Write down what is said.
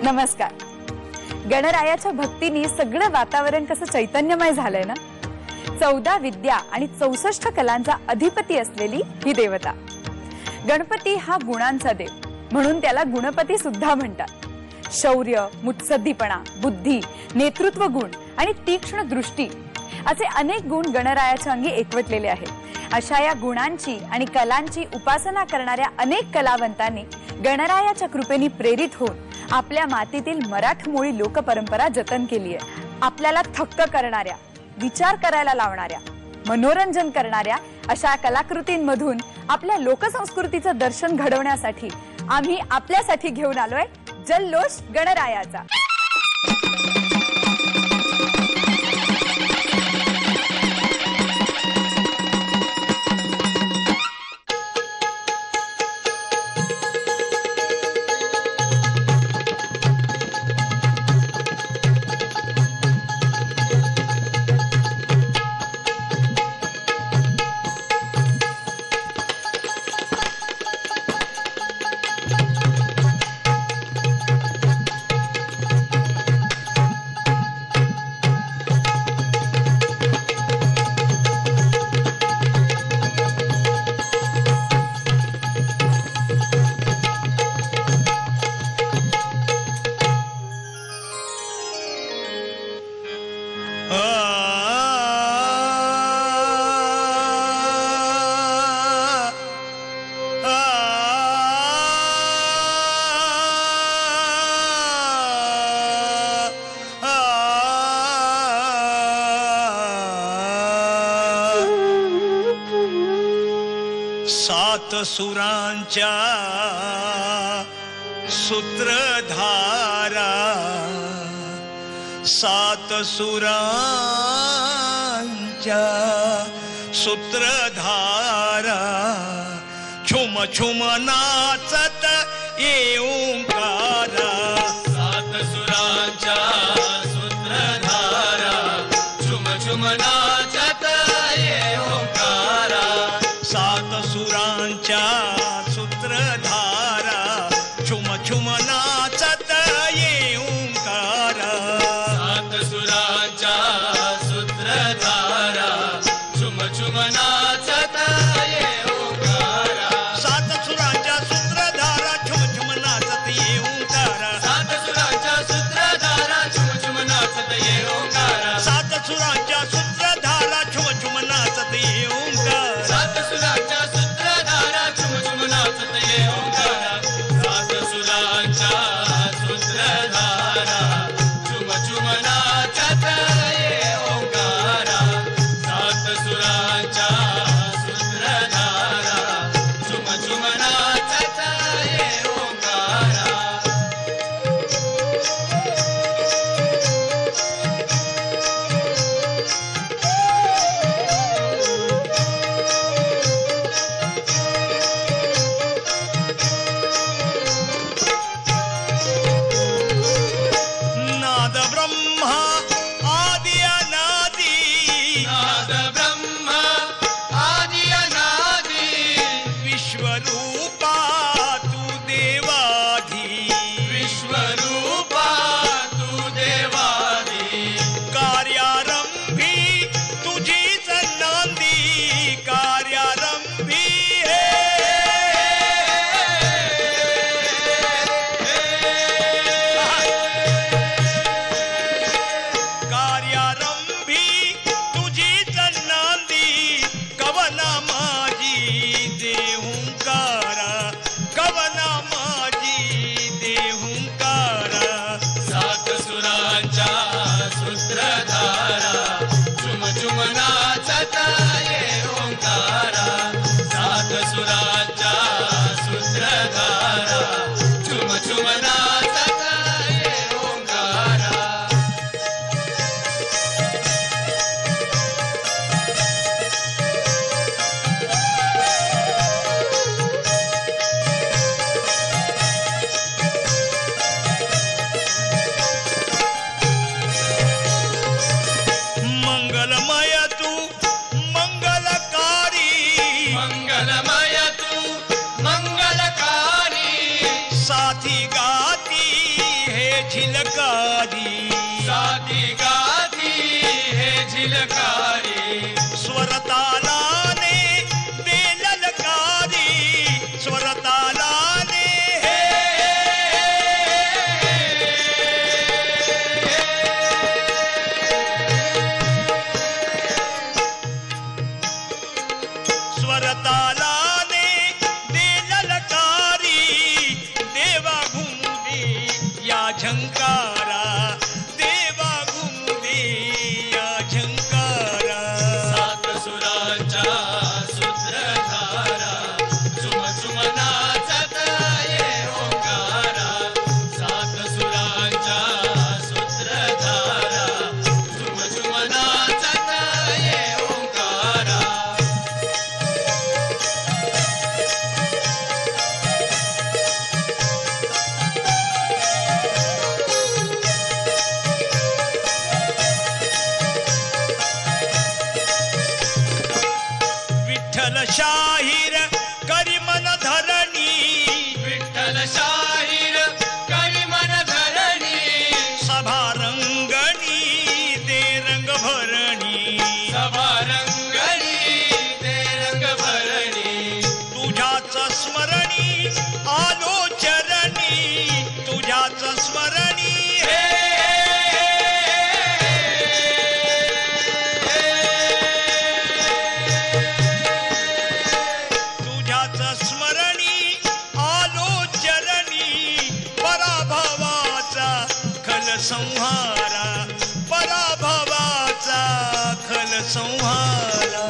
नमस्कार. गणरायाच्या भक्तीने सगळं वातावरण कसं चैतन्यमय झालंय ना. 14 विद्या आणि 64 कलांचा अधिपती असलेली ही देवता. गणपती हा गुणांचा देव, म्हणून त्याला गुणपती सुद्धा म्हणतात. शौर्य, मुत्सद्दीपणा, बुद्धी, नेतृत्व गुण आणि तीक्ष्ण दृष्टी असे अनेक गुण गणरायाच्या अंगी एकवटलेले आहेत. अशा या गुणांची आणि कलांची उपासना करणाऱ्या अनेक कलावंतांनी गणरायाच्या कृपेने प्रेरित होऊन आपल्या मातीतील मराठमोळी लोकपरंपरा जतन केली आहे. आपल्याला थक्क करणाऱ्या, विचार करायला लावणाऱ्या, मनोरंजन करणाऱ्या अशा कलाकृतींमधून आपल्या लोकसंस्कृतीचं दर्शन घडवण्यासाठी आम्ही आपल्यासाठी घेऊन आलोय जल्लोष गणरायाचा. सात सुरांच्या सूत्रधारा, सात सुरांच्या सूत्रधारा, छुम छुम नाचत ओंकारा. सात सुरांच्या सूत्रधारा, छुम छुम नाचत ओंकारा. सात सुरांच्या सूत्रधारा, छुम छुम नाचत ओंकारा. सात सुरांच्या सूत्रधारा, छुम छुम नाचत ओंकारा. सात सुरांच्या सूत्रधारा, छुम छुम नाचत ओंकारा. सात सुरांच्या सूत्रधारा, छुम छुम नाचत ओंकारा. सात सुरांच्या सूत्रधारा, छुम छुम नाचत ओंकारा. सात सुरांच्या सूत्रधारा, छुम छुम नाचत ओंकारा. सात सुरांच्या सूत्रधारा, छुम छुम नाचत ओंकारा. सात सुरांच्या सूत्रधारा, छुम छुम नाचत ओंकारा. नाद ब्रह्मा आदि अनादि, नाद ब्रह्मा आदि अनादि, विश्वरूपा तू देवाधी. विश्वरूपा तू देवादी. कार्यारंभी तुझीच नांदी, कार्यारंभी कार्यारंभी तुझीच नांदी. कवना माझी देहुंकारा, कवना माझी देहुंकारा. सात सुरांच्या सूत्रधारा, झुम झुम नाचत ओंकारा. सात सुरांच्या सूत्रधारा, झुम झुम नाचत ओंकारा. झिलकारी साधी गाधी हे झिलकारी स्वरतालाने दे ललकारी स्वरतालाने स्वरतालाने दे ललकारी देवा घुमू दे या झंकारा देवा घुमू दे या झंकारा सात सुरांच्या सूत्रधारा चुम चुम नाचत ये ओंकारा सात सुरांच्या सूत्रधारा चुम चुम नाचत ये ओंकारा विठ्ठल शाहीर करी मन धरणी विठ्ठल शाहीर करी मन धरणी सभा रंगणी दे रंग भरणी सभा रंगणी ते रंग भरणी तुझ्याच स्मरणी आलो चरणी तुझ्याच स्मरणी हे तुझ्याच स्मरणी आलो चरणी पराभवाचा खल संहारा पराभवाचा खल संहारा